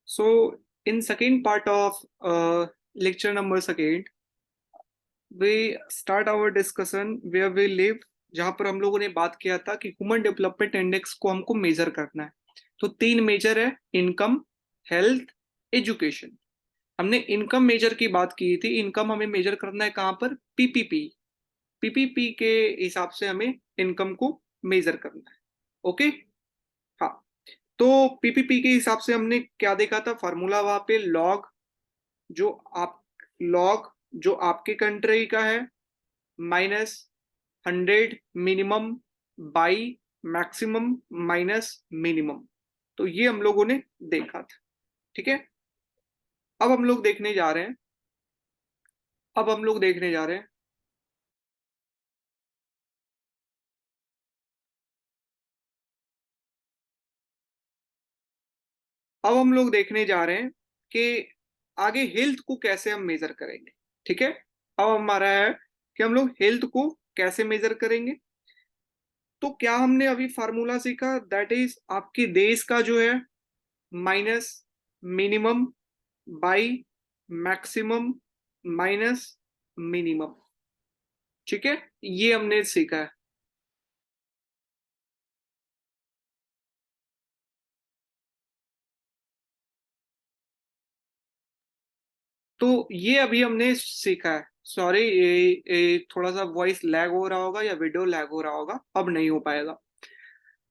So, in second part of lecture number second, we start our discussion where we live, जहां पर हम लोगों ने बात किया था कि ह्यूमन डेवलपमेंट इंडेक्स को हमको मेजर करना है। तो तीन मेजर है, इनकम, हेल्थ, एजुकेशन। हमने इनकम मेजर की बात की थी। इनकम हमें मेजर करना है कहाँ पर? पीपीपी। पीपीपी के हिसाब से हमें इनकम को मेजर करना है। ओके, हाँ। तो पीपीपी के हिसाब से हमने क्या देखा था? फार्मूला वहां पे लॉग, जो आप लॉग जो आपके कंट्री का है, minus 100 minimum by maximum minus minimum. तो ये हम लोगों ने देखा था। ठीक है, अब हम लोग देखने जा रहे हैं। अब हम लोग देखने जा रहे हैं अब हम लोग देखने जा रहे हैं कि आगे हेल्थ को कैसे हम मेजर करेंगे। ठीक है, अब हमारा है कि हम लोग हेल्थ को कैसे मेजर करेंगे। तो क्या हमने अभी फार्मूला सीखा? दैट इज आपके देश का जो है minus minimum by maximum minus minimum. ठीक है, ये हमने सीखा है। तो ये अभी हमने सीखा है। सॉरी, ये थोड़ा सा वॉइस लैग हो रहा होगा या वीडियो लैग हो रहा होगा, अब नहीं हो पाएगा।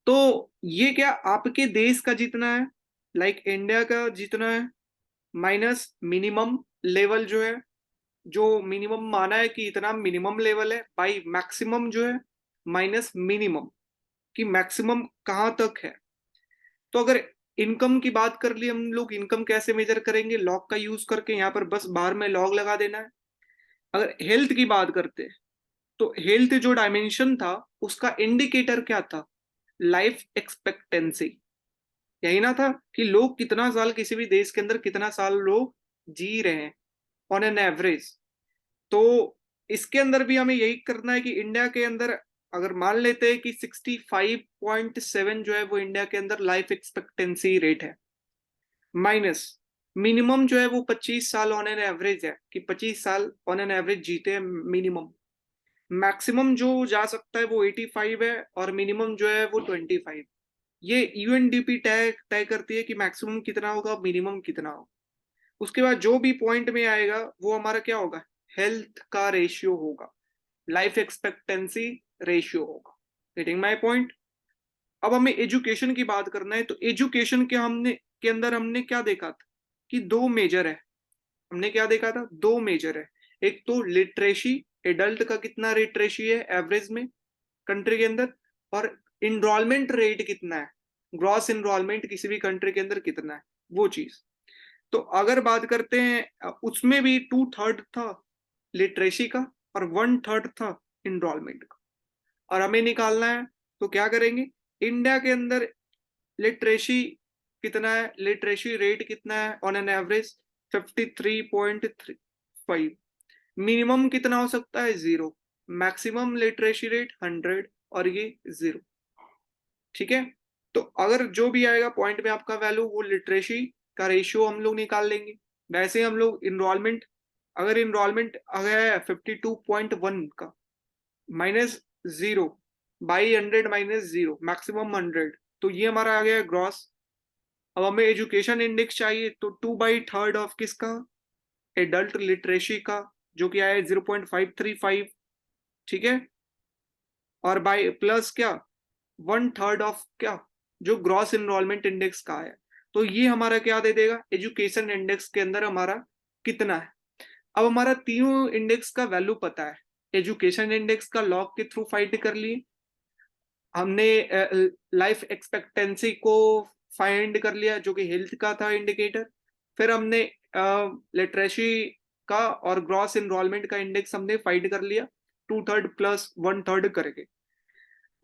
तो ये क्या आपके देश का जितना है, लाइक इंडिया का जितना है, माइनस मिनिमम लेवल जो है, जो मिनिमम माना है कि इतना मिनिमम लेवल है, बाई मैक्सिमम जो है माइनस मिनिमम, कि मैक्सिमम कहाँ तक है। तो अगर इनकम की बात कर ली हम लोग, इनकम कैसे मेजर करेंगे? लॉग का यूज करके, यहाँ पर बस बाहर में लॉग लगा देना है। अगर हेल्थ की बात करते हैं, तो हेल्थ जो डायमेंशन था उसका इंडिकेटर क्या था? Life expectancy. यही ना था कि लोग कितना साल, किसी भी देश के अंदर कितना साल लोग जी रहे हैं ऑन एन एवरेज। तो इसके अंदर भी हमें यही करना है कि इंडिया के अंदर अगर मान लेते हैं कि 65.7 जो है वो इंडिया के अंदर लाइफ एक्सपेक्टेंसी रेट है, माइनस मिनिमम जो है वो 25 साल ऑन एन एवरेज है, कि 25 साल ऑन एन एवरेज जीते हैं मिनिमम। मैक्सिमम जो जा सकता है वो 85 है, और मिनिमम जो है वो 25। ये यूएनडीपी तय तय करती है कि मैक्सिमम कितना होगा, मिनिमम कितना होगा। उसके बाद जो भी पॉइंट में आएगा वो हमारा क्या होगा? हेल्थ का रेशियो होगा, लाइफ एक्सपेक्टेंसी रेशियो होगा। Getting my point? अब हमें एजुकेशन की बात करना है। तो एजुकेशन के अंदर हमने क्या देखा था कि दो मेजर है। हमने क्या देखा था? दो मेजर है। एक तो लिटरेसी, एडल्ट का कितना लिटरेसी है एवरेज में कंट्री के अंदर, और इनरोलमेंट रेट कितना है, ग्रॉस इनरोलमेंट किसी भी कंट्री के अंदर कितना है, वो चीज। तो अगर बात करते हैं, उसमें भी 2/3 था लिटरेसी का, और 1/3 था इनरोलमेंट का। और हमें निकालना है, तो क्या करेंगे? इंडिया के अंदर लिटरेसी कितना है, लिटरेसी रेट कितना है ऑन एन एवरेज? 53.5। मिनिमम कितना हो सकता है? 0। मैक्सिमम लिटरेसी रेट 100, और ये 0। ठीक है, तो अगर जो भी आएगा पॉइंट में आपका वैल्यू, वो लिटरेसी का रेशियो हम लोग निकाल लेंगे। वैसे हम लोग इनरोलमेंट, अगर इनरोलमेंट अगर है 52.1 का, माइनस 0 बाई 100 माइनस 0, मैक्सिमम 100, तो ये हमारा आ गया ग्रॉस। अब हमें एजुकेशन इंडेक्स चाहिए, तो 2/3 ऑफ किसका? एडल्ट लिटरेसी का, जो कि आया 0.535। ठीक है, और बाई प्लस क्या? 1/3 ऑफ क्या? जो ग्रॉस इनरोलमेंट इंडेक्स का है। तो ये हमारा क्या दे देगा? एजुकेशन इंडेक्स के अंदर हमारा कितना है। अब हमारा तीनों इंडेक्स का वैल्यू पता है। एजुकेशन इंडेक्स का लॉग के थ्रू फाइंड कर लिए हमने, लाइफ एक्सपेक्टेंसी को फाइंड कर लिया जो कि हेल्थ का था इंडिकेटर। फिर हमने लिटरेसी का और ग्रॉस इनरोलमेंट का इंडेक्स हमने फाइंड कर लिया, 2/3 प्लस 1/3 करके।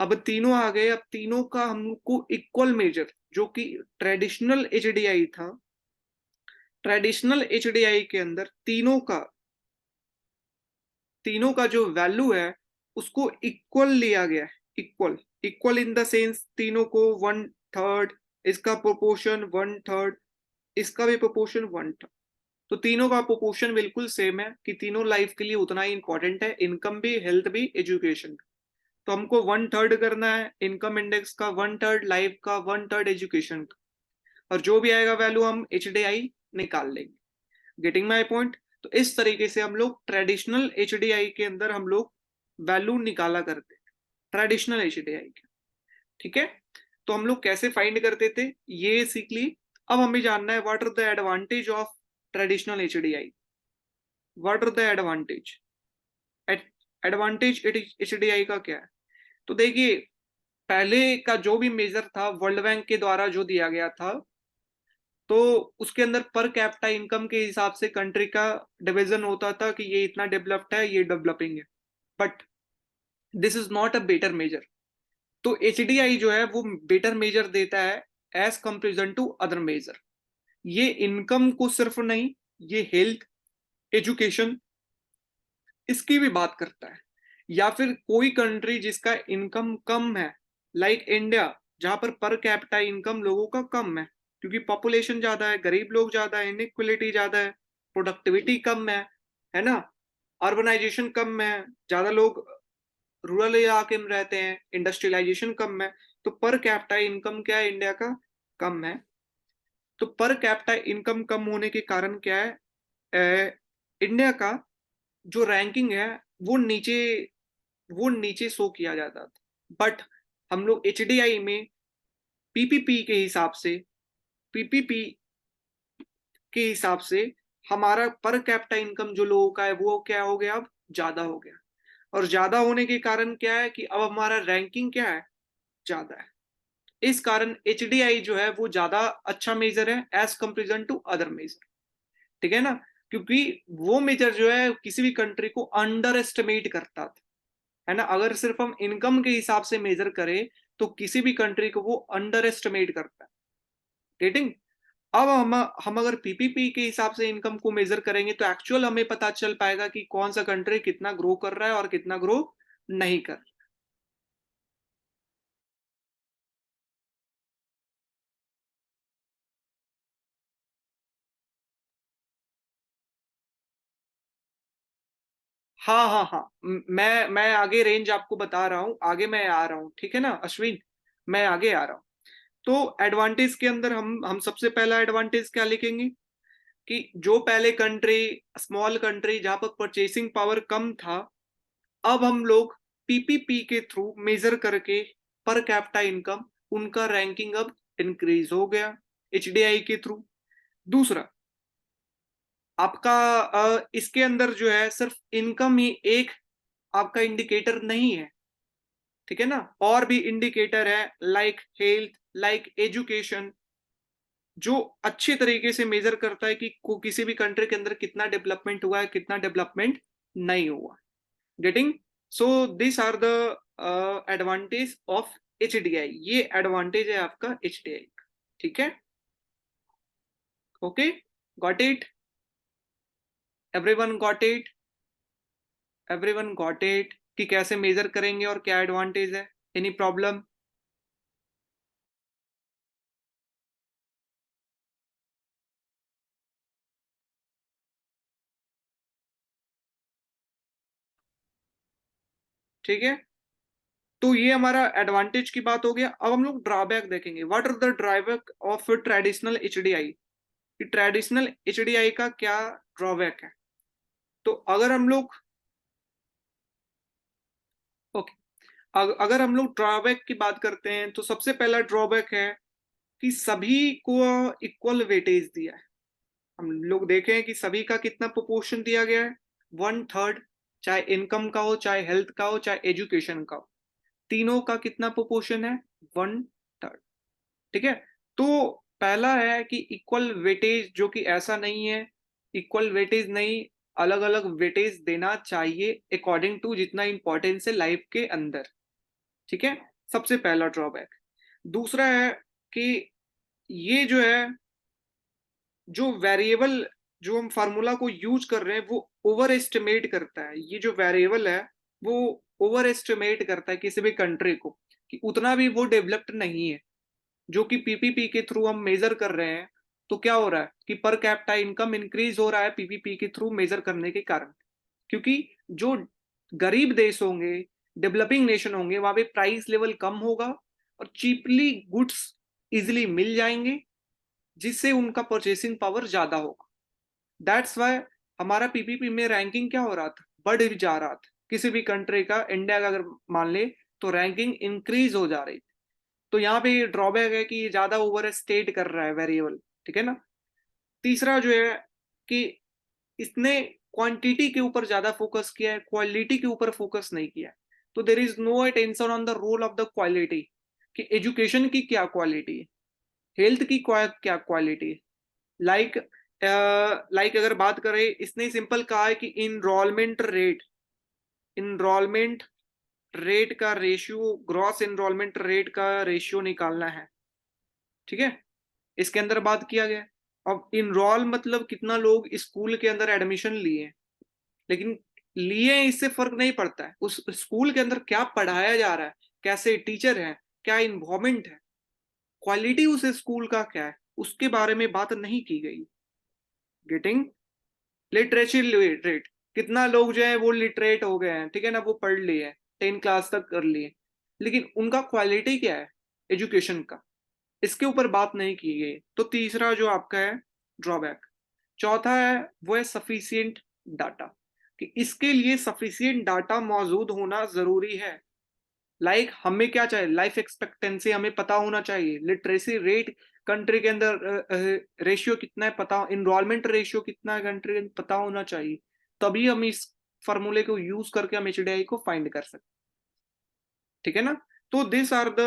अब तीनों आ गए। अब तीनों का हमको इक्वल मेजर, जो कि ट्रेडिशनल एचडीआई था, ट्रेडिशनल एचडीआई के अंदर तीनों का जो वैल्यू है उसको इक्वल लिया गया है। Equal, equal in the sense तीनों को 1/3, इसका प्रोपोर्शन 1/3, इसका भी प्रोपोर्शन 1 था। तो तीनों का प्रोपोर्शन बिल्कुल सेम है कि तीनों लाइफ के लिए उतना ही इंपॉर्टेंट है, इनकम भी, हेल्थ भी, एजुकेशन भी। तो हमको 1/3 करना है इनकम इंडेक्स का, 1/3 लाइफ का, 1/3 एजुकेशन का, और जो भी आएगा वैल्यू हम HDI निकाल लेंगे। Getting my point? तो इस तरीके से हम लोग ट्रेडिशनल HDI के अंदर हम लोग वैल्यू निकाला करते हैं, ट्रेडिशनल HDI के। ठीक है, तो हम लोग कैसे फाइंड करते थे ये सीख ली। अब हमें जानना है what are the advantage of traditional HDI। What are the advantage? Advantage HDI का क्या है? तो देखिए, पहले का जो भी मेजर था वर्ल्ड बैंक के द्वारा जो दिया गया था, तो उसके अंदर पर कैपिटा इनकम के हिसाब से कंट्री का डिवीजन होता था कि ये इतना डेवलप्ड है, ये डेवलपिंग है। But this is not a better measure. तो HDI जो है वो बेटर मेजर देता है as comparison to other measure. ये इनकम को सिर्फ नहीं, ये हेल्थ, एजुकेशन, इसकी भी बात करता है। या फिर कोई कंट्री जिसका इनकम कम है, लाइक इंडिया, जहां पर कैपिटा इनकम लोगों का कम है, क्योंकि पॉपुलेशन ज्यादा है, गरीब लोग ज्यादा है, इनइक्वलिटी ज्यादा है, प्रोडक्टिविटी कम है ना, अर्बनाइजेशन कम है, ज्यादा लोग रूरल इलाके में रहते हैं, इंडस्ट्रियलाइजेशन कम है। तो पर कैपिटा इनकम क्या है इंडिया का? कम है। तो पर कैपिटा इनकम कम होने के कारण क्या है, इंडिया का जो रैंकिंग है वो नीचे वो नीचे शो किया जाता था। बट हम लोग HDI में पीपीपी के हिसाब से पीपीपी के हिसाब से हमारा पर कैपिटा इनकम जो लोगों का है वो क्या हो गया, अब ज्यादा हो गया। और ज्यादा होने के कारण क्या है कि अब हमारा रैंकिंग क्या है, ज्यादा है। इस कारण HDI जो है वो ज्यादा अच्छा मेजर है as comparison to other measure. ठीक है ना, क्योंकि वो मेजर जो है किसी भी कंट्री को अंडर एस्टिमेट करता था, है ना। अगर सिर्फ हम इनकम के हिसाब से मेजर करें तो किसी भी कंट्री को वो अंडर एस्टिमेट करता है। गेटिंग? अब हम अगर पीपीपी के हिसाब से इनकम को मेजर करेंगे तो एक्चुअल हमें पता चल पाएगा कि कौन सा कंट्री कितना ग्रो कर रहा है और कितना ग्रो नहीं कर रहा। हाँ हाँ हाँ, मैं आगे रेंज आपको बता रहा हूँ, आगे मैं आ रहा हूँ, ठीक है ना अश्विन, मैं आगे आ रहा हूँ। तो एडवांटेज के अंदर हम सबसे पहला एडवांटेज क्या लिखेंगे कि जो पहले कंट्री, स्मॉल कंट्री जहां पर परचेसिंग पावर कम था, अब हम लोग पीपीपी के थ्रू मेजर करके पर कैपिटा इनकम, उनका रैंकिंग अब इंक्रीज हो गया HDI के थ्रू। दूसरा, आपका इसके अंदर जो है सिर्फ इनकम ही एक आपका इंडिकेटर नहीं है, ठीक है ना, और भी इंडिकेटर है लाइक हेल्थ, लाइक एजुकेशन, जो अच्छे तरीके से मेजर करता है कि किसी भी कंट्री के अंदर कितना डेवलपमेंट हुआ है, कितना डेवलपमेंट नहीं हुआ। Getting? So this are the advantage of HDI। ये एडवांटेज है आपका HDI का। ठीक है, okay, got it? Everyone got it? Everyone got it कि कैसे मेजर करेंगे और क्या एडवांटेज है? Any problem? ठीक है, तो ये हमारा एडवांटेज की बात हो गया। अब हम लोग ड्रॉबैक देखेंगे। What are the drawback of traditional HDI? कि ट्रेडिशनल HDI का क्या ड्रॉबैक है? तो अगर हम लोग, ओके, अगर हम लोग ड्रॉबैक की बात करते हैं तो सबसे पहला ड्रॉबैक है कि सभी को इक्वल वेटेज दिया है। हम लोग देखें कि सभी का कितना प्रोपोर्शन दिया गया है, 1/3। चाहे इनकम का हो, चाहे हेल्थ का हो, चाहे एजुकेशन का हो, तीनों का कितना प्रोपोर्शन है, 1/3। ठीक है, तो पहला है कि इक्वल वेटेज, जो कि ऐसा नहीं है, इक्वल वेटेज नहीं, अलग अलग वेटेज देना चाहिए अकॉर्डिंग टू जितना इंपॉर्टेंस है लाइफ के अंदर। ठीक है, सबसे पहला ड्रॉबैक। दूसरा है कि ये जो है, जो वेरिएबल, जो हम फार्मूला को यूज कर रहे हैं वो ओवर एस्टिमेट करता है। ये जो वेरिएबल है वो ओवर एस्टिमेट करता है किसी भी कंट्री को, कि उतना भी वो डेवलप्ड नहीं है जो कि पीपीपी के थ्रू हम मेजर कर रहे हैं। तो क्या हो रहा है कि पर कैपिटा इनकम इंक्रीज हो रहा है पीपीपी के थ्रू मेजर करने के कारण, क्योंकि जो गरीब देश होंगे, डेवलपिंग नेशन होंगे, वहां पे प्राइस लेवल कम होगा और चीपली गुड्स इजिली मिल जाएंगे, जिससे उनका परचेसिंग पावर ज्यादा होगा। दैट्स वाई हमारा पीपीपी में रैंकिंग क्या हो रहा था, बढ़ जा रहा था। किसी भी कंट्री का, इंडिया का अगर मान ले तो रैंकिंग इंक्रीज हो जा रही थी। तो यहाँ पे ड्रॉबैक है कि ये ज्यादा ओवर स्टेट कर रहा है वेरिएबल, ठीक है ना। तीसरा जो है कि इसने क्वांटिटी के ऊपर ज्यादा फोकस किया है, क्वालिटी के ऊपर फोकस नहीं किया है। तो there is no attention on the role of the quality, कि एजुकेशन की क्या क्वालिटी है, हेल्थ की क्या क्वालिटी है। लाइक अगर बात करें, इसने सिंपल कहा है कि इनरोलमेंट रेट का रेशियो, ग्रॉस इनरोलमेंट रेट का रेशियो निकालना है, ठीक है। इसके अंदर बात किया गया। अब इनरोल मतलब कितना लोग स्कूल के अंदर एडमिशन लिए, लेकिन लिए इससे फर्क नहीं पड़ता है, उस स्कूल के अंदर क्या पढ़ाया जा रहा है, कैसे टीचर है, क्या इन्वायरमेंट है, क्वालिटी उस स्कूल का क्या है, उसके बारे में बात नहीं की गई। गेटिंग लिटरेचर रेट, कितना लोग जो है वो लिटरेट हो गए हैं, ठीक है ना, वो पढ़ लिए, 10 क्लास तक कर लिए, लेकिन उनका क्वालिटी क्या है एजुकेशन का, इसके ऊपर बात नहीं की गई। तो तीसरा जो आपका है ड्रॉबैक। चौथा है वो है सफिशियंट डाटा, कि इसके लिए सफिशियंट डाटा मौजूद होना जरूरी है। हमें क्या चाहिए, लाइफ एक्सपेक्टेंसी हमें पता होना चाहिए, लिटरेसी रेट कंट्री के अंदर रेशियो कितना है पता, इनरोलमेंट रेशियो कितना है कंट्री में पता होना चाहिए, तभी हम इस फॉर्मूले को यूज करके हम एचडीआई को फाइंड कर सकते, ठीक है ना। तो दिस आर द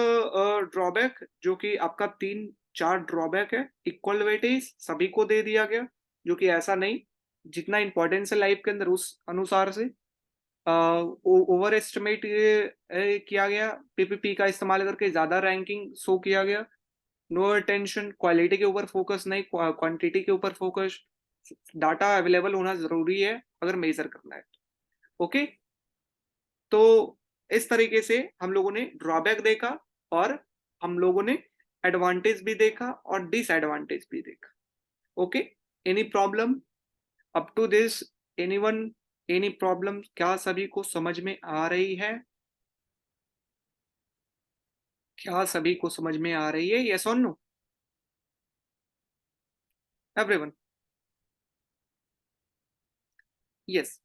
ड्रॉबैक, जो कि आपका 3-4 ड्रॉबैक है। इक्वल वेटेज सभी को दे दिया गया, जो कि ऐसा नहीं, जितना इंपॉर्टेंस है लाइफ के अंदर उस अनुसार से ओवर एस्टिमेट किया गया, पीपीपी का इस्तेमाल करके ज्यादा रैंकिंग शो किया गया। नो अटेंशन, क्वालिटी के ऊपर फोकस नहीं, क्वांटिटी के ऊपर फोकस। डाटा अवेलेबल होना जरूरी है अगर मेजर करना है। ओके, तो इस तरीके से हम लोगों ने ड्रॉबैक देखा, और हम लोगों ने एडवांटेज भी देखा और डिसएडवांटेज भी देखा। Okay, any problem up to this, anyone, any problem? क्या सभी को समझ में आ रही है? क्या सभी को समझ में आ रही है? यस और नो एवरीवन? यस।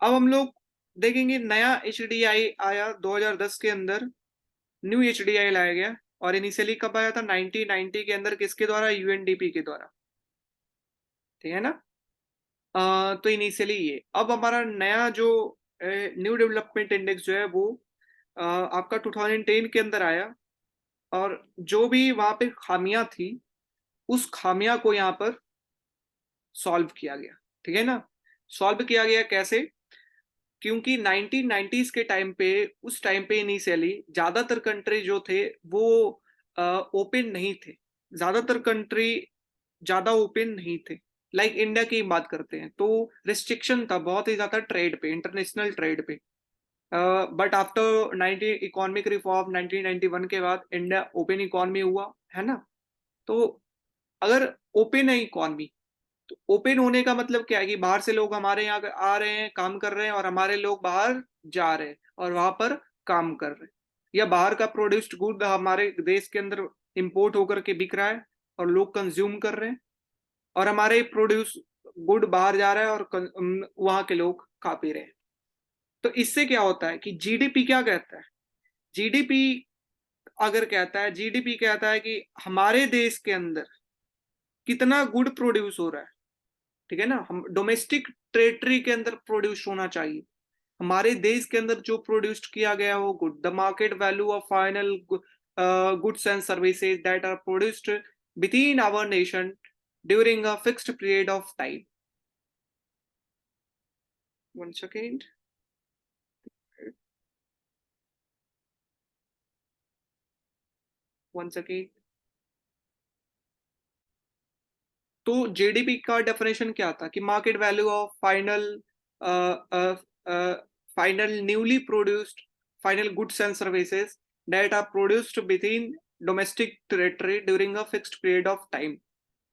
अब हम लोग देखेंगे नया एचडीआई आया 2010 के अंदर, न्यू एचडीआई लाया गया। और इनिशियली कब आया था? 1990 के अंदर, किसके द्वारा? यूएनडीपी के द्वारा, ठीक है ना। तो इनिशियली ये, अब हमारा नया जो न्यू डेवलपमेंट इंडेक्स जो है वो आपका 2010 के अंदर आया, और जो भी वहां पे खामियां थी उस खामियां को यहाँ पर सॉल्व किया गया, ठीक है ना। सॉल्व किया गया कैसे? क्योंकि 1990s के टाइम पे, उस टाइम पे इनिशियली ज्यादातर कंट्री जो थे वो ओपन नहीं थे, ज्यादातर कंट्री ज्यादा ओपन नहीं थे। इंडिया की बात करते हैं तो रिस्ट्रिक्शन था बहुत ही ज्यादा ट्रेड पे, इंटरनेशनल ट्रेड पे। बट आफ्टर 90 इकोनॉमिक रिफॉर्म 1991 के बाद इंडिया ओपन इकोनॉमी हुआ, है ना। तो अगर ओपन है इकोनॉमी, तो ओपन होने का मतलब क्या है कि बाहर से लोग हमारे यहाँ आ रहे हैं, काम कर रहे हैं, और हमारे लोग बाहर जा रहे हैं और वहां पर काम कर रहे हैं, या बाहर का प्रोड्यूस्ड गुड हमारे देश के अंदर इंपोर्ट होकर के बिक रहा है और लोग कंज्यूम कर रहे हैं, और हमारे प्रोड्यूस गुड बाहर जा रहा है और वहां के लोग खा पी रहे हैं। तो इससे क्या होता है कि जीडीपी क्या कहता है? जीडीपी अगर कहता है, जीडीपी कहता है कि हमारे देश के अंदर कितना गुड प्रोड्यूस हो रहा है, ठीक है ना। हम डोमेस्टिक टेरिटरी के अंदर प्रोड्यूस होना चाहिए, हमारे देश के अंदर जो प्रोड्यूस्ड किया गया हो good, the market value of final goods and services that are produced within our nation during a fixed period of time. One second, one second. तो जीडीपी का डेफिनेशन क्या था? कि market value of final newly produced final goods and services that are produced within domestic territory during a fixed period of time,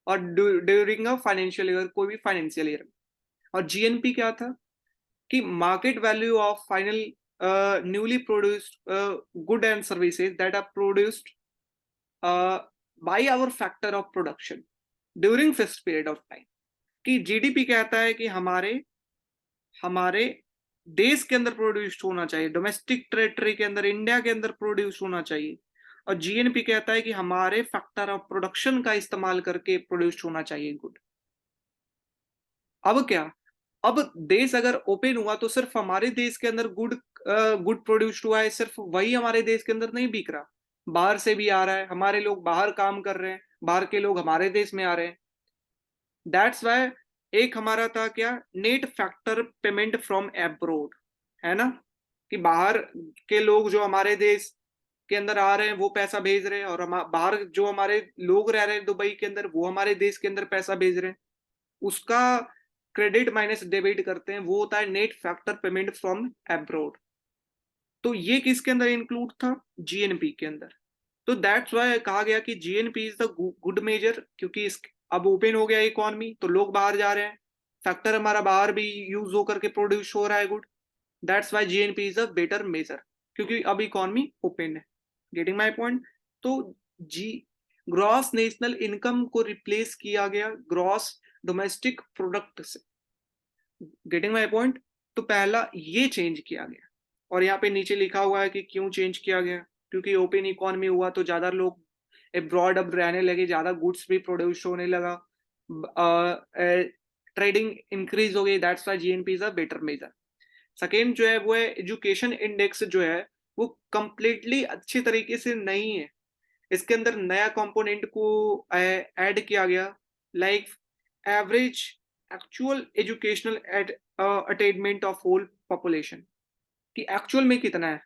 और during a financial year, कोई भी financial year. और GNP क्या था कि market value of final newly produced good and services that are produced by our factor of production during fixed period of time. कि GDP कहता है कि हमारे हमारे देश के अंदर प्रोड्यूस होना चाहिए, डोमेस्टिक टेरिटरी के अंदर, इंडिया के अंदर प्रोड्यूस होना चाहिए। और जीएनपी कहता है कि हमारे फैक्टर ऑफ प्रोडक्शन का इस्तेमाल करके प्रोड्यूस होना चाहिए गुड। अब क्या, अब देश अगर ओपन हुआ तो सिर्फ हमारे देश के अंदर गुड प्रोड्यूस्ड हुआ है, सिर्फ वही हमारे देश के अंदर नहीं बिक रहा, बाहर से भी आ रहा है, हमारे लोग बाहर काम कर रहे हैं, बाहर के लोग हमारे देश में आ रहे हैं। दैट्स वाई एक हमारा था क्या, net factor payment from abroad, है ना, कि बाहर के लोग जो हमारे देश के अंदर आ रहे हैं वो पैसा भेज रहे हैं, और हम बाहर जो हमारे लोग रह रहे हैं दुबई के अंदर वो हमारे देश के अंदर पैसा भेज रहे हैं, उसका क्रेडिट माइनस डेबिट करते हैं, वो होता है net factor payment from abroad. तो ये किसके अंदर इंक्लूड था, जीएनपी के अंदर। तो दैट्स वाई कहा गया कि GNP is the good measure, क्योंकि इस अब ओपन हो गया इकोनॉमी तो लोग बाहर जा रहे हैं, फैक्टर हमारा बाहर भी यूज होकर के प्रोड्यूस हो रहा है good. That's why GNP is a better measure, क्योंकि अब इकोनॉमी ओपन है। Getting my point. तो जी ग्रॉस नेशनल इनकम को रिप्लेस किया गया ग्रॉस डोमेस्टिक प्रोडक्ट से। Getting my point. तो पहला ये चेंज किया गया, और यहाँ पे नीचे लिखा हुआ है कि क्यों चेंज किया गया, क्योंकि ओपन इकोनॉमी हुआ तो ज्यादा लोग अब्रॉड अब रहने लगे, ज्यादा गुड्स भी प्रोड्यूस होने लगा, ट्रेडिंग इंक्रीज हो गई। That's why GNP is a better measure. Second जो है वो है एजुकेशन इंडेक्स, जो है वो कंप्लीटली अच्छी तरीके से नहीं है, इसके अंदर नया कंपोनेंट को ऐड किया गया, like average actual educational attainment of whole population, कि एक्चुअल में कितना है,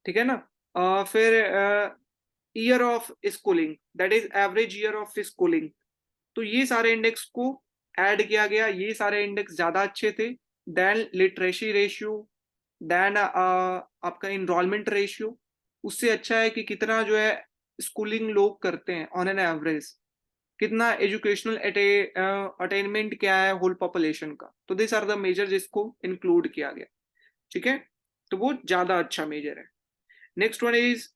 ठीक है ना। फिर year of schooling, that is average year of schooling. तो ये सारे इंडेक्स को ऐड किया गया, ये सारे इंडेक्स ज्यादा अच्छे थे देन लिटरेसी रेशियो, देन आपका इनरोलमेंट रेशियो। उससे अच्छा है कि कितना जो है स्कूलिंग लोग करते हैं ऑन एन एवरेज, कितना एजुकेशनल अटेनमेंट क्या है होल पॉपुलेशन का। तो दिस आर द मेजर जिसको इंक्लूड किया गया, ठीक है। तो वो ज्यादा अच्छा मेजर है। Next one is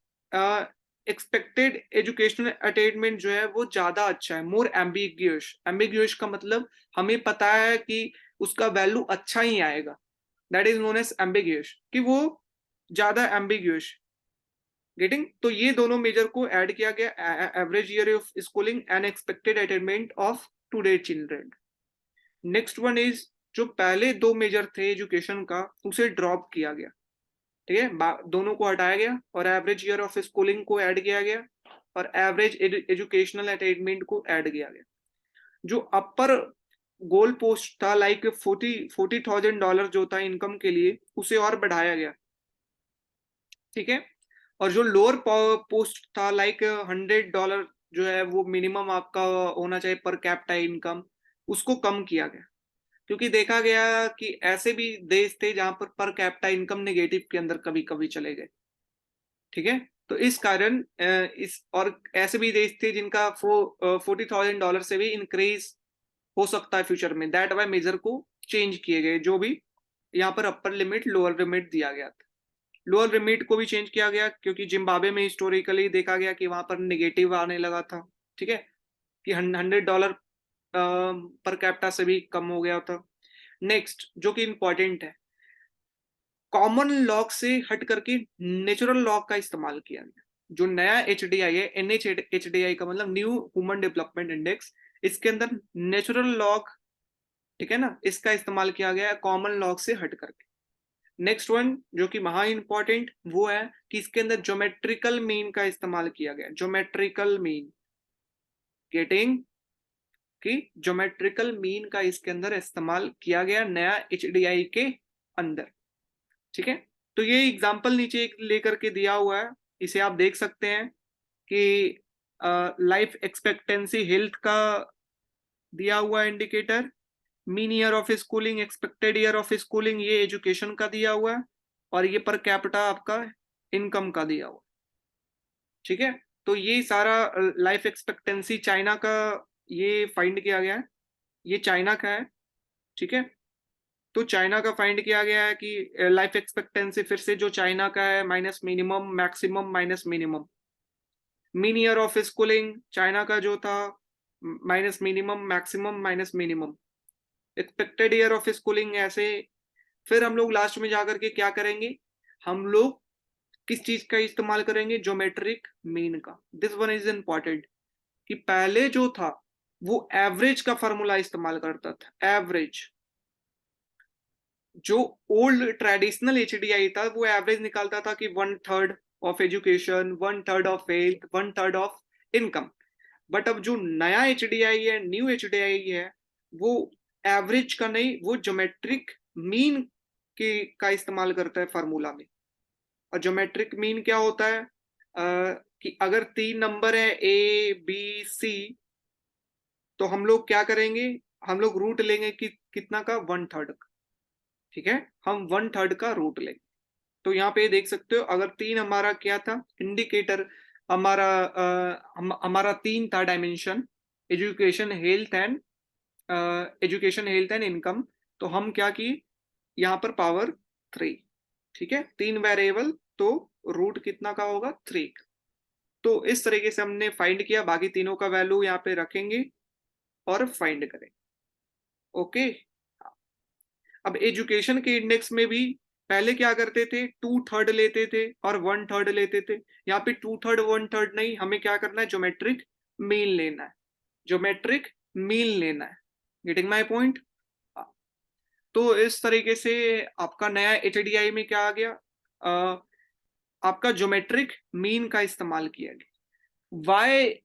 expected educational attainment, जो है वो ज्यादा अच्छा है, मोर एम्बिग्यूस। एम्बिग्यूस का मतलब हमें पता है कि उसका वैल्यू अच्छा ही आएगा, that is known as ambiguous, कि वो ज्यादा एम्बिग्यूस। गेटिंग। तो ये दोनों मेजर को ऐड किया गया, average year of schooling and expected attainment of today children. Next one is जो पहले दो मेजर थे एजुकेशन का उसे ड्रॉप किया गया, ठीक है, दोनों को हटाया गया और एवरेज ईयर ऑफ स्कूलिंग को ऐड किया गया और एवरेज एजुकेशनल अटेनमेंट को ऐड किया गया। जो अपर गोल पोस्ट था लाइक $40,000 जो था इनकम के लिए, उसे और बढ़ाया गया, ठीक है। और जो लोअर पोस्ट था लाइक $100 जो है वो मिनिमम आपका होना चाहिए पर कैपिटा इनकम, उसको कम किया गया, क्योंकि देखा गया कि ऐसे भी देश थे जहां पर कैपिटा इनकम नेगेटिव के अंदर कभी कभी चले गए, ठीक है। तो इस कारण इस और ऐसे भी देश थे जिनका $40,000 से भी इंक्रीज हो सकता है फ्यूचर में, दैट वाई मेजर को चेंज किए गए, जो भी यहाँ पर अपर लिमिट लोअर लिमिट दिया गया था। लोअर लिमिट को भी चेंज किया गया क्योंकि जिम्बाब्वे में हिस्टोरिकली देखा गया कि वहां पर नेगेटिव आने लगा था, ठीक है, कि $100 पर कैपिटा से भी कम हो गया था। नेक्स्ट जो कि इंपॉर्टेंट है, कॉमन लॉ से हट करके नेचुरल लॉ का इस्तेमाल किया गया। जो नया एचडीआई है, एनएचएचडीआई का मतलब न्यू ह्यूमन डेवलपमेंट इंडेक्स, इसके अंदर नेचुरल लॉ, ठीक है ना, इसका इस्तेमाल किया गया कॉमन लॉ से हट करके। नेक्स्ट वन जो कि महा इंपॉर्टेंट वो है कि इसके अंदर ज्योमेट्रिकल मीन का इस्तेमाल किया गया, ज्योमेट्रिकल मीन। गेटिंग कि ज्योमेट्रिकल मीन का इसके अंदर इस्तेमाल किया गया नया एचडीआई के अंदर, ठीक है। तो ये एग्जांपल नीचे एक लेकर के दिया हुआ है, इसे आप देख सकते हैं कि लाइफ एक्सपेक्टेंसी हेल्थ का दिया हुआ indicator, mean year of schooling, expected year of schooling ये एजुकेशन का दिया हुआ है, और ये पर कैपिटा आपका इनकम का दिया हुआ, ठीक है। तो ये सारा लाइफ एक्सपेक्टेंसी चाइना का ये फाइंड किया गया है, ये चाइना का है, ठीक है। तो चाइना का फाइंड किया गया है कि लाइफ एक्सपेक्टेंसी फिर से जो चाइना का है minus minimum maximum minus minimum. Mean year of schooling China का जो था minus minimum maximum minus minimum. Expected year of schooling ऐसे। फिर हम लोग लास्ट में जाकर के क्या करेंगे, हम लोग किस चीज का इस्तेमाल करेंगे, ज्योमेट्रिक मीन का। दिस वन इज इंपॉर्टेंट कि पहले जो था वो एवरेज का फॉर्मूला इस्तेमाल करता था, एवरेज। जो ओल्ड ट्रेडिशनल एचडीआई था वो एवरेज निकालता था कि 1/3 of education, 1/3 of health, 1/3 of income. But अब जो नया एचडीआई है, न्यू एचडीआई है, वो एवरेज का नहीं, वो ज्योमेट्रिक मीन के का इस्तेमाल करता है फार्मूला में। और ज्योमेट्रिक मीन क्या होता है, कि अगर 3 नंबर है ए बी सी, तो हम लोग क्या करेंगे, हम लोग रूट लेंगे कि कितना का, 1/3 का, ठीक है। हम 1/3 का रूट लेंगे। तो यहाँ पे देख सकते हो, अगर 3 हमारा क्या था इंडिकेटर, हमारा हमारा 3 था dimension, education health and income. तो हम क्या किए, यहाँ पर पावर 3, ठीक है, 3 वेरिएबल, तो रूट कितना का होगा, 3। तो इस तरीके से हमने फाइंड किया, बाकी तीनों का वैल्यू यहाँ पे रखेंगे और फाइंड करें। ओके। अब एजुकेशन के इंडेक्स में भी पहले क्या करते थे, 2/3 लेते थे और 1/3 लेते थे। यहाँ पे 2/3 1/3 नहीं, हमें क्या करना है, ज्योमेट्रिक मीन लेना है, ज्योमेट्रिक मीन लेना है। Getting my point. तो इस तरीके से आपका नया एचडीआई में क्या आ गया, आपका ज्योमेट्रिक मीन का इस्तेमाल किया गया। वाई,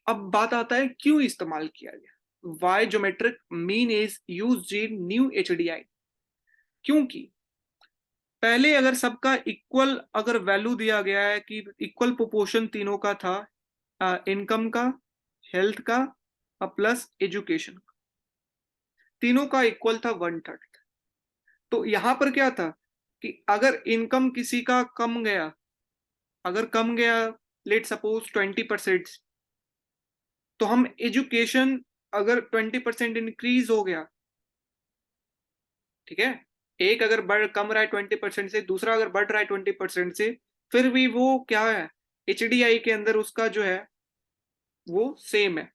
अब बात आता है क्यों इस्तेमाल किया गया, why geometric mean is used in new HDI. क्योंकि पहले अगर सबका इक्वल अगर वैल्यू दिया गया है कि इक्वल प्रोपोर्शन तीनों का था, इनकम का, हेल्थ का प्लस एजुकेशन का, तीनों का इक्वल था 1/3। तो यहां पर क्या था कि अगर इनकम किसी का कम गया, अगर कम गया, लेट सपोज 20%, तो हम एजुकेशन अगर 20% इंक्रीज हो गया, ठीक है, एक अगर बढ़ कम रहा है 20% से, दूसरा अगर बढ़ रहा है 20% से, फिर भी वो क्या है, एचडीआई के अंदर उसका जो है वो सेम है,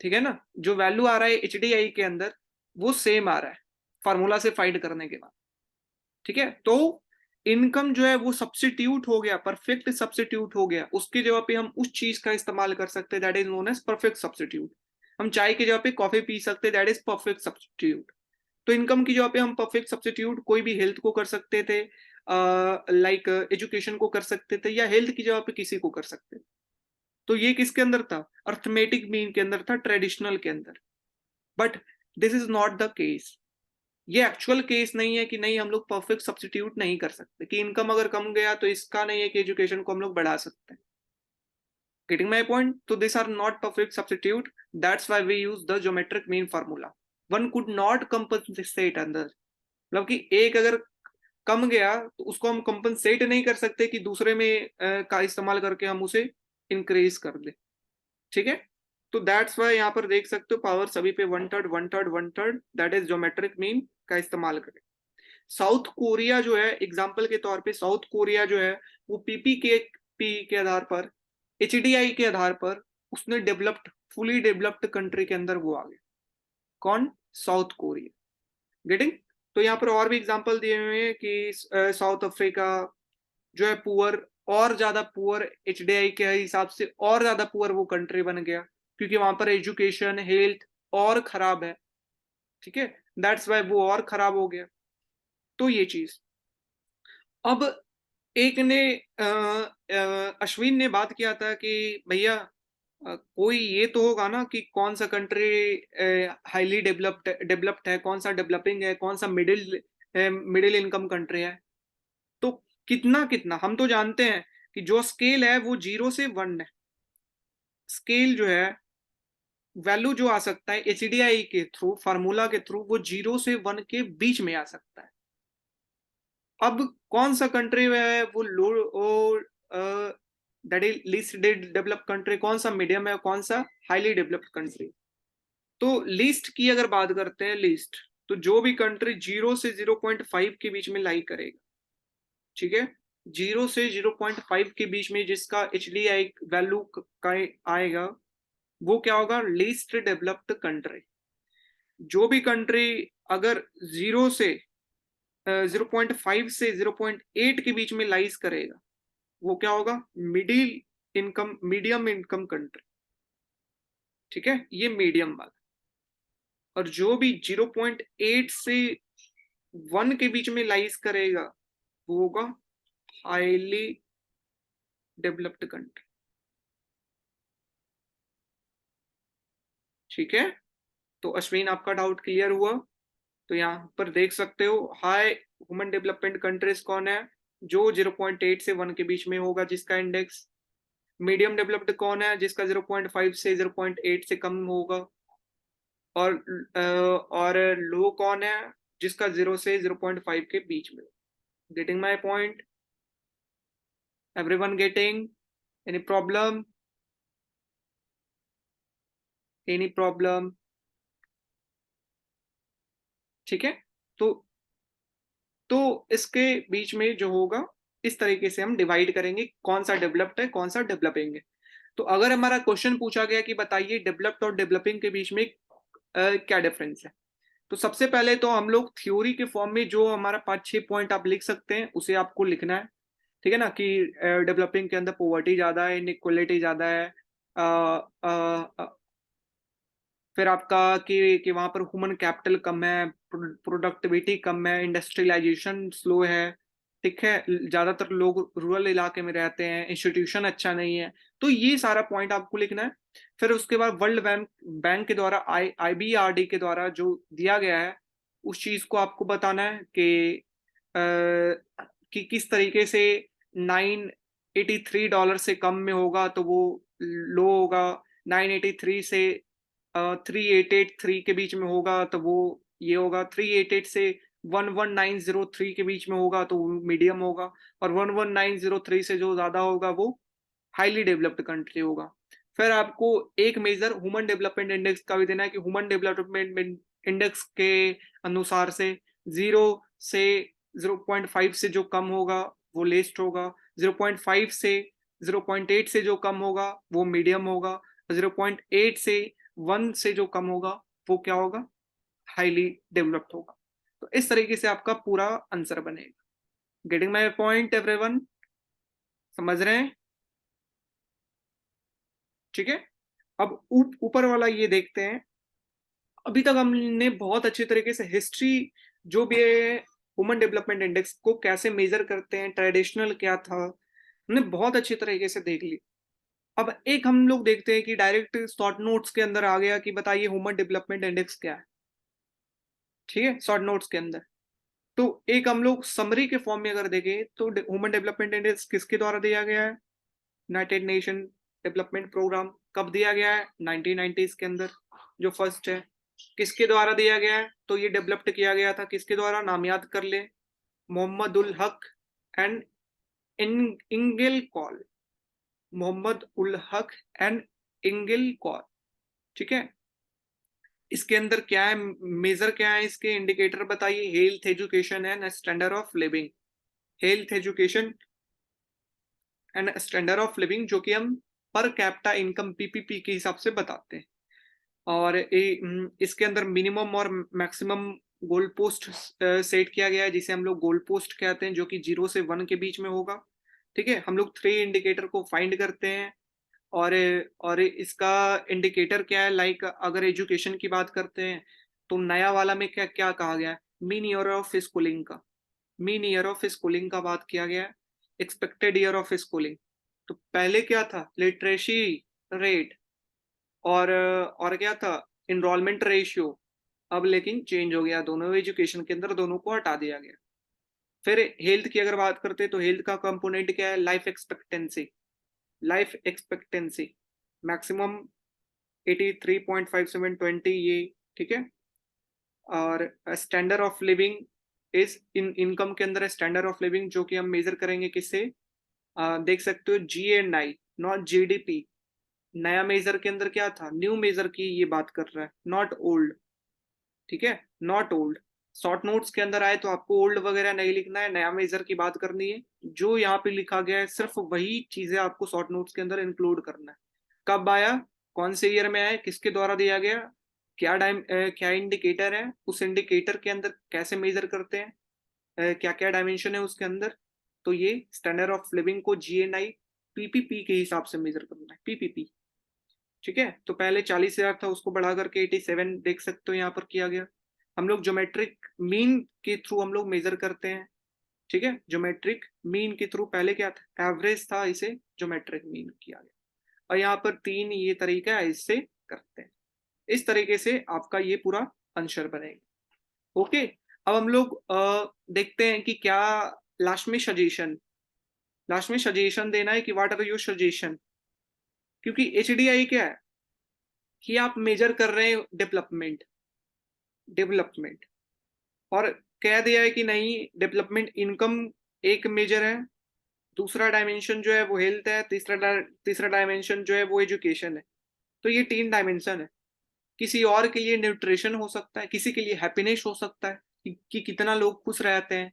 ठीक है ना। जो वैल्यू आ रहा है एचडीआई के अंदर वो सेम आ रहा है फार्मूला से फाइंड करने के बाद, ठीक है। तो इनकम जो है वो सब्स्टिट्यूट हो गया, परफेक्ट सब्स्टिट्यूट हो गया, उसकी जगह पे हम उस चीज का इस्तेमाल कर सकते हैं, that is known as perfect substitute. हम चाय की जगह पे कॉफी पी सकते हैं, दैट इज परफेक्ट सब्स्टिट्यूट। तो इनकम की जगह पे हम परफेक्ट सब्स्टिट्यूट कोई भी हेल्थ को कर सकते थे, लाइक एजुकेशन को कर सकते थे, या हेल्थ की जगह पे किसी को कर सकते थे। तो ये किसके अंदर था, अर्थमेटिक मीन के अंदर था, ट्रेडिशनल के अंदर। But this is not the case. ये एक्चुअल केस नहीं है कि नहीं हम लोग परफेक्ट सब्स्टिट्यूट नहीं कर सकते, कि इनकम अगर कम गया तो इसका नहीं है कि एजुकेशन को हम लोग बढ़ा सकते हैं। Getting my point. तो this are not perfect substitute, that's why we use the geometric mean formula. One could not compensate अंदर, मतलब कि एक अगर कम गया तो उसको हम कंपनसेट नहीं कर सकते कि दूसरे में का इस्तेमाल करके हम उसे इंक्रीज कर दे, ठीक है। तो दैट्स वाई यहाँ पर देख सकते हो पावर सभी पे 1/3 1/3 1/3, दैट इज ज्योमेट्रिक मीन का इस्तेमाल करें। साउथ कोरिया जो है एग्जाम्पल के तौर पे, साउथ कोरिया जो है वो पी के आधार पर, एचडीआई के आधार पर उसने डेवलप्ड, फुली डेवलप्ड कंट्री के अंदर वो आ गया। कौन, साउथ कोरिया। गेटिंग। तो यहाँ पर और भी एग्जाम्पल दिए हुए हैं कि साउथ अफ्रीका जो है पुअर, और ज्यादा पुअर एचडीआई के हिसाब से और ज्यादा पुअर वो कंट्री बन गया, क्योंकि वहां पर एजुकेशन हेल्थ और खराब है, ठीक है, दैट्स वाई वो और खराब हो गया। तो ये चीज। अब एक ने अश्विन ने बात किया था कि भैया कोई ये तो होगा ना कि कौन सा कंट्री हाईली डेवलप्ड है, कौन सा डेवलपिंग है, कौन सा मिडिल इनकम कंट्री है। तो कितना कितना हम तो जानते हैं कि जो स्केल है वो 0 से 1 है। स्केल जो है, वैल्यू जो आ सकता है एचडीआई के थ्रू, फार्मूला के थ्रू, वो 0 से 1 के बीच में आ सकता है। अब कौन सा कंट्री है वो low, that is least developed country, कौन सा मीडियम है, कौन सा हाईली डेवलप्ड कंट्री। तो लीस्ट की अगर बात करते हैं, लीस्ट, तो जो भी कंट्री 0 से 0.5 के बीच में लाई करेगा, ठीक है, 0 से 0.5 के बीच में जिसका HDI वैल्यू का आएगा, वो क्या होगा, लीस्ट डेवलप्ड कंट्री। जो भी कंट्री अगर 0 से 0.5 से 0.8 के बीच में लाइज करेगा, वो क्या होगा, middle income, medium income country, ठीक है, ये मीडियम वाला। और जो भी 0.8 से 1 के बीच में लाइज करेगा, वो होगा हाईली डेवलप्ड कंट्री, ठीक है। तो अश्विन, आपका डाउट क्लियर हुआ? तो यहाँ पर देख सकते हो हाई ह्यूमन डेवलपमेंट कंट्रीज कौन है, जो 0.8 से 1 के बीच में होगा जिसका इंडेक्स। मीडियम डेवलप्ड कौन है, जिसका 0.5 से 0.8 से कम होगा। और लो कौन है, जिसका 0 से 0.5 के बीच में। Getting my point? Everyone getting? Any problem? Any problem? ठीक है। तो इसके बीच में जो होगा, इस तरीके से हम डिवाइड करेंगे कौन सा डेवलप्ड है, कौन सा डेवलपिंग है। तो अगर हमारा क्वेश्चन पूछा गया कि बताइए डेवलप्ड और डेवलपिंग के बीच में क्या डिफरेंस है, तो सबसे पहले तो हम लोग थ्योरी के फॉर्म में जो हमारा 5-6 पॉइंट आप लिख सकते हैं, उसे आपको लिखना है, ठीक है ना, कि डेवलपिंग के अंदर पॉवर्टी ज्यादा है, इनइक्वालिटी ज्यादा है, अ, अ, फिर आपका कि वहां पर ह्यूमन कैपिटल कम है, प्रोडक्टिविटी कम है, इंडस्ट्रियलाइजेशन स्लो है, ठीक है, ज्यादातर लोग रूरल इलाके में रहते हैं, इंस्टीट्यूशन अच्छा नहीं है। तो ये सारा पॉइंट आपको लिखना है। फिर उसके बाद वर्ल्ड बैंक के द्वारा, IBRD के द्वारा जो दिया गया है, उस चीज को आपको बताना है कि किस तरीके से $983 से कम में होगा तो वो लो होगा, 983 से 3883 के बीच में होगा तो वो ये होगा, 388 से 11903 के बीच में होगा तो वो मीडियम होगा, और 11903 से जो ज्यादा होगा वो हाईली डेवलप्ड कंट्री होगा। फिर आपको एक मेजर ह्यूमन डेवलपमेंट इंडेक्स का भी देना है कि ह्यूमन डेवलपमेंट इंडेक्स के अनुसार से 0 से 0.5 से जो कम होगा वो लेस्ट होगा, 0.5 से 0.8 से जो कम होगा वो मीडियम होगा, 0.8 से 1 से जो कम होगा वो क्या होगा, हाईली डेवलप्ड होगा। तो इस तरीके से आपका पूरा आंसर बनेगा। Getting my point everyone? समझ रहे हैं? ठीक है। अब ऊपर वाला ये देखते हैं। अभी तक हमने बहुत अच्छे तरीके से हिस्ट्री, जो भी है ह्यूमन डेवलपमेंट इंडेक्स को कैसे मेजर करते हैं, ट्रेडिशनल क्या था, हमने बहुत अच्छे तरीके से देख ली। अब एक हम लोग देखते हैं कि डायरेक्ट शॉर्ट नोट्स के अंदर आ गया कि बताइए ह्यूमन डेवलपमेंट इंडेक्स क्या है, ठीक है, शॉर्ट नोट्स के अंदर। तो एक हम लोग समरी के फॉर्म में अगर देखें तो ह्यूमन डेवलपमेंट इंडेक्स किसके द्वारा दिया गया है, यूनाइटेड नेशन डेवलपमेंट प्रोग्राम। कब दिया गया है, 1990s के अंदर, जो फर्स्ट है। किसके द्वारा दिया गया है, तो ये डेवलप्ड किया गया था किसके द्वारा, नाम याद कर ले, Mohammad ul Haq and इंगेल call. Mohammad ul Haq and इंगेल call, ठीक है। इसके अंदर क्या है, मेजर क्या है, इसके इंडिकेटर बताइए, health, education and standard of living. Health, education and standard of living, जो कि हम पर कैपिटा इनकम PPP के हिसाब से बताते हैं। और इसके अंदर मिनिमम और मैक्सिमम गोल पोस्ट सेट किया गया है, जिसे हम लोग गोल पोस्ट कहते हैं, जो कि 0 से 1 के बीच में होगा, ठीक है। हम लोग 3 इंडिकेटर को फाइंड करते हैं। और इसका इंडिकेटर क्या है, लाइक अगर एजुकेशन की बात करते हैं तो नया वाला में क्या क्या कहा गया है, मीन ईयर ऑफ स्कूलिंग का, मीन ईयर ऑफ स्कूलिंग का बात किया गया है, एक्सपेक्टेड ईयर ऑफ स्कूलिंग। तो पहले क्या था, लिटरेसी रेट, और क्या था, इनरोलमेंट रेशियो। अब लेकिन चेंज हो गया, दोनों एजुकेशन के अंदर दोनों को हटा दिया गया। फिर हेल्थ की अगर बात करते हैं तो हेल्थ का कंपोनेंट क्या है, life expectancy. Life expectancy maximum 83.5720, ये ठीक है। और standard of living is in income के अंदर स्टैंडर्ड ऑफ लिविंग, जो कि हम मेजर करेंगे किससे, देख सकते हो GNI, नॉट GDP। नया मेजर के अंदर क्या था, न्यू मेजर की ये बात कर रहा है, नॉट ओल्ड। ठीक है, नॉट ओल्ड। शॉर्ट नोट्स के अंदर आए तो आपको ओल्ड वगैरह नहीं लिखना है, नया मेजर की बात करनी है। जो यहाँ पे लिखा गया है सिर्फ वही चीजें आपको शॉर्ट नोट्स के अंदर इंक्लूड करना है। कब आया, कौन से ईयर में आया, किसके द्वारा दिया गया, क्या इंडिकेटर है, उस इंडिकेटर के अंदर कैसे मेजर करते हैं, क्या क्या डायमेंशन है उसके अंदर। तो ये स्टैंडर्ड ऑफ लिविंग को GNI PPP के हिसाब से मेजर करना है, PPP। ठीक है, तो पहले 40,000 था, उसको बढ़ा करके 87 देख सकते हो यहाँ पर किया गया। हम लोग ज्योमेट्रिक मीन के थ्रू हम लोग मेजर करते हैं। ठीक है, ज्योमेट्रिक मीन के थ्रू, पहले क्या था, एवरेज था, इसे ज्योमेट्रिक मीन किया गया। और यहाँ पर 3 ये तरीका है, इससे करते हैं। इस तरीके से आपका ये पूरा आंसर बनेगा। ओके, अब हम लोग देखते हैं कि क्या लास्ट में सजेशन देना है कि व्हाट आर योर सजेशन। क्योंकि HDI क्या है कि आप मेजर कर रहे हैं डेवलपमेंट, और कह दिया है कि नहीं, डेवलपमेंट इनकम एक मेजर है, दूसरा डायमेंशन जो है वो हेल्थ है, तीसरा डायमेंशन जो है वो एजुकेशन है। तो ये 3 डायमेंशन है। किसी और के लिए न्यूट्रिशन हो सकता है, किसी के लिए हैप्पीनेस हो सकता है कि कितना लोग खुश रहते हैं,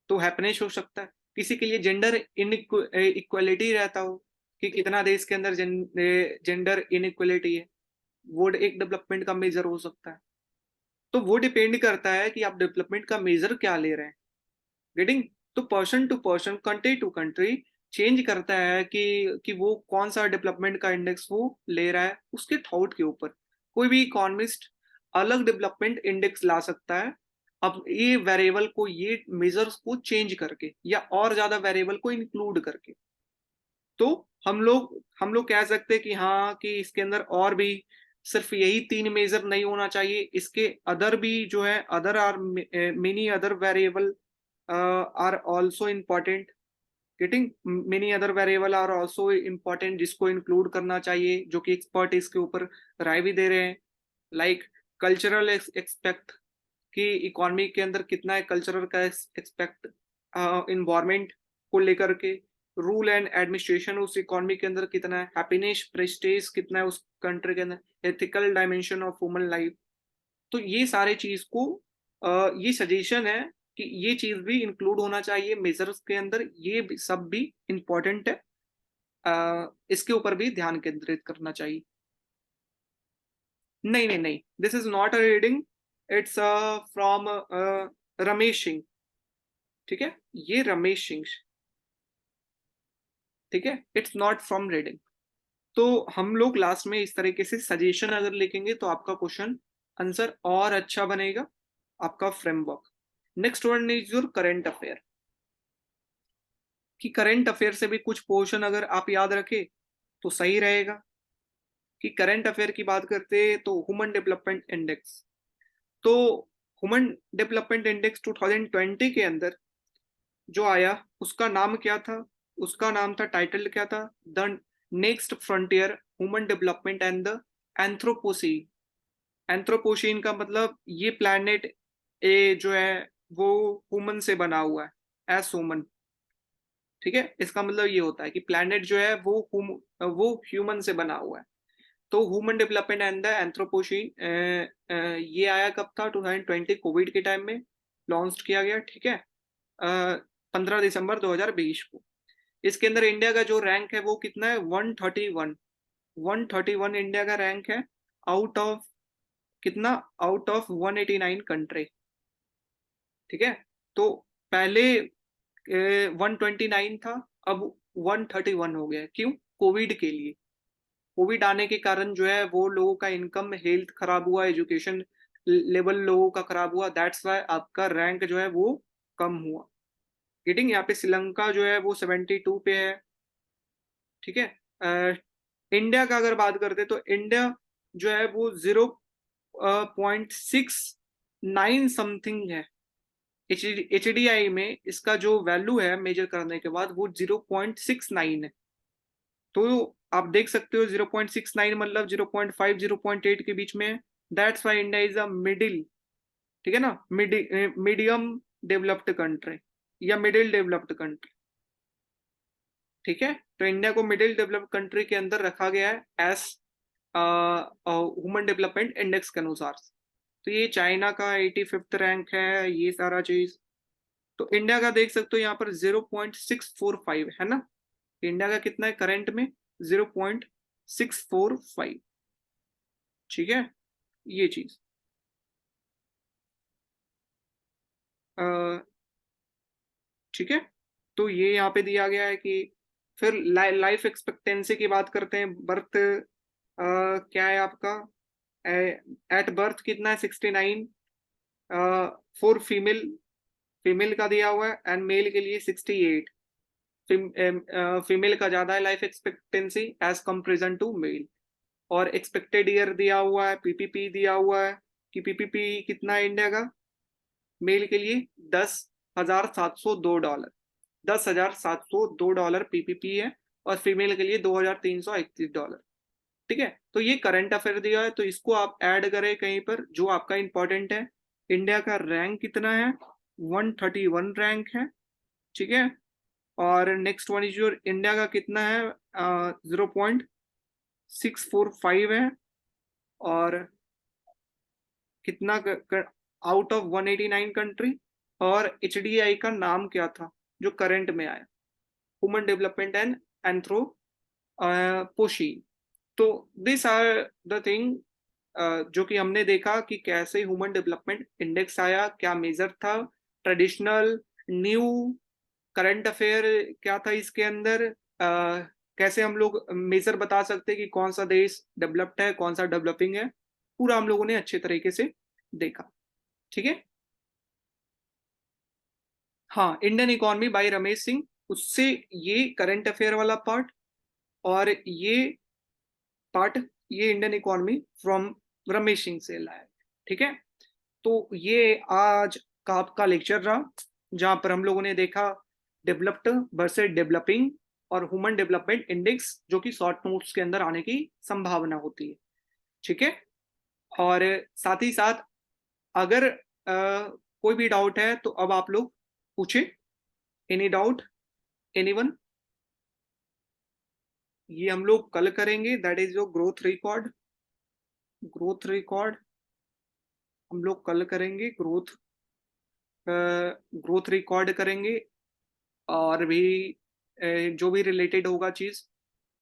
तो हैप्पीनेस हो सकता है। किसी के लिए जेंडर इक्वलिटी रहता हो कि कितना देश के अंदर जेंडर इनइक्वलिटी है, वो एक डेवलपमेंट का मेजर हो सकता है। तो वो डिपेंड करता है कि आप डेवलपमेंट का मेजर क्या ले रहे हैं। गेटिंग, तो person to person, country to country change करता है कि वो कौन सा डेवलपमेंट का इंडेक्स वो ले रहा है, उसके थॉट के ऊपर। कोई भी इकोनॉमिस्ट अलग डेवलपमेंट इंडेक्स ला सकता है, अब ये वेरिएबल को, ये मेजर्स को चेंज करके या और ज्यादा वेरिएबल को इंक्लूड करके। तो हम लोग कह सकते हैं कि हाँ, कि इसके अंदर और भी सिर्फ यही 3 मेजर नहीं होना चाहिए, इसके अदर भी जो है, other are many other variable are also important. Getting, many other variable are also important, जिसको इंक्लूड करना चाहिए, जो कि एक्सपर्ट इसके ऊपर राय भी दे रहे हैं। लाइक कल्चरल एक्सपेक्ट, कि इकोनॉमी के अंदर कितना है कल्चरल का एक्सपेक्ट, इन्वायरमेंट को लेकर के, रूल एंड एडमिनिस्ट्रेशन उस इकोनॉमी के अंदर कितना है, हैप्पीनेस प्रेस्टेज कितना है उस कंट्री के अंदर, ethical dimension of human life. तो ये सारे चीज को ये सजेशन है कि ये चीज भी इंक्लूड होना चाहिए मेजर्स के अंदर, ये सब भी इंपॉर्टेंट है। इसके ऊपर भी ध्यान केंद्रित करना चाहिए। नहीं नहीं नहीं, this is not a reading, it's from Ramesh Singh. ठीक है, ये रमेश सिंह। ठीक है, इट्स नॉट फ्रॉम रीडिंग। तो हम लोग लास्ट में इस तरीके से सजेशन अगर लिखेंगे तो आपका क्वेश्चन आंसर और अच्छा बनेगा, आपका framework. Next one is your current affair. कि करंट अफेयर से भी कुछ पोर्शन अगर आप याद रखें तो सही रहेगा। कि करंट अफेयर की बात करते हैं तो ह्यूमन डेवलपमेंट इंडेक्स, तो ह्यूमन डेवलपमेंट इंडेक्स 2020 के अंदर जो आया उसका नाम क्या था, उसका नाम था, टाइटल क्या था, the next frontier human development and the anthropocene. Anthropocene का मतलब ये प्लैनेट ए जो है वो ह्यूमन से बना हुआ है, एस ह्यूमन। ठीक है, इसका मतलब ये होता है कि प्लैनेट जो है वो ह्यूमन से बना हुआ है। तो human development and the anthropocene ये आया कब था, 2020 कोविड के टाइम में लॉन्च किया गया। ठीक है, 15 दिसंबर 2020 को। इसके अंदर इंडिया का जो रैंक है वो कितना है, 131। 131 इंडिया का रैंक है, आउट ऑफ कितना, आउट ऑफ 189 कंट्री। ठीक है, तो पहले 129 था, अब 131 हो गया। क्यों, कोविड के लिए। कोविड आने के कारण जो है वो लोगों का इनकम, हेल्थ खराब हुआ, एजुकेशन लेवल लोगों का खराब हुआ, दैट्स वाई आपका रैंक जो है वो कम हुआ। गेटिंग, यहाँ पे श्रीलंका जो है वो 72 पे है। ठीक है, इंडिया का अगर बात करते तो इंडिया जो है वो 0.69 समथिंग है। HDI में इसका जो वैल्यू है मेजर करने के बाद वो 0.69 है। तो आप देख सकते हो 0.69 मतलब 0.5 0.8 के बीच में है। That's why India is a middle. ठीक है ना, मीडियम डेवलप्ड कंट्री या मिडिल डेवलप्ड कंट्री। ठीक है, तो इंडिया को मिडिल डेवलप्ड कंट्री के अंदर रखा गया है एज ह्यूमन डेवलपमेंट इंडेक्स के अनुसार। तो ये चाइना का 85th रैंक है, ये सारा चीज। तो इंडिया का देख सकते हो यहाँ पर 0.645 है ना। इंडिया का कितना है करंट में, 0.645। ठीक है, ये चीज ठीक है। तो ये यहाँ पे दिया गया है कि फिर लाइफ एक्सपेक्टेंसी की बात करते हैं। बर्थ क्या है आपका, एट बर्थ कितना है, 69 फॉर फीमेल, फीमेल का दिया हुआ है, एंड मेल के लिए 68। फीमेल का ज्यादा है life expectancy as comparison to male. और एक्सपेक्टेड ईयर दिया हुआ है, पीपीपी दिया हुआ है कि पीपीपी कितना है इंडिया का मेल के लिए, $10,702, $10,702 पीपीपी है। और फीमेल के लिए $2,331। ठीक है, तो ये करंट अफेयर दिया है, तो इसको आप ऐड करें कहीं पर जो आपका इंपॉर्टेंट है। इंडिया का रैंक कितना है, 131 रैंक है। ठीक है, और next one is your, India का कितना है, 0.645 है। और कितना आउट ऑफ 189 कंट्री। और एचडीआई का नाम क्या था जो करंट में आया, ह्यूमन डेवलपमेंट एंड एंथ्रोपोशी। तो दिस आर द थिंग जो कि हमने देखा कि कैसे ह्यूमन डेवलपमेंट इंडेक्स आया, क्या मेजर था, ट्रेडिशनल, न्यू, करंट अफेयर क्या था इसके अंदर, कैसे हम लोग मेजर बता सकते हैं कि कौन सा देश डेवलप्ड है कौन सा डेवलपिंग है, पूरा हम लोगों ने अच्छे तरीके से देखा। ठीक है, हाँ, Indian economy bye Ramesh Singh, उससे ये करंट अफेयर वाला पार्ट, और ये पार्ट, ये Indian economy from Ramesh Singh से लाया। ठीक है, तो ये आज का आपका लेक्चर रहा, जहां पर हम लोगों ने देखा डेवलप्ड वर्सेस डेवलपिंग और ह्यूमन डेवलपमेंट इंडेक्स, जो कि शॉर्ट नोट्स के अंदर आने की संभावना होती है। ठीक है, और साथ ही साथ अगर कोई भी डाउट है तो अब आप लोग पूछे, एनी डाउट, एनीवन। ये हम लोग कल करेंगे, that is your growth record. Growth record हम लोग कल करेंगे, ग्रोथ रिकॉर्ड करेंगे। और भी जो भी रिलेटेड होगा चीज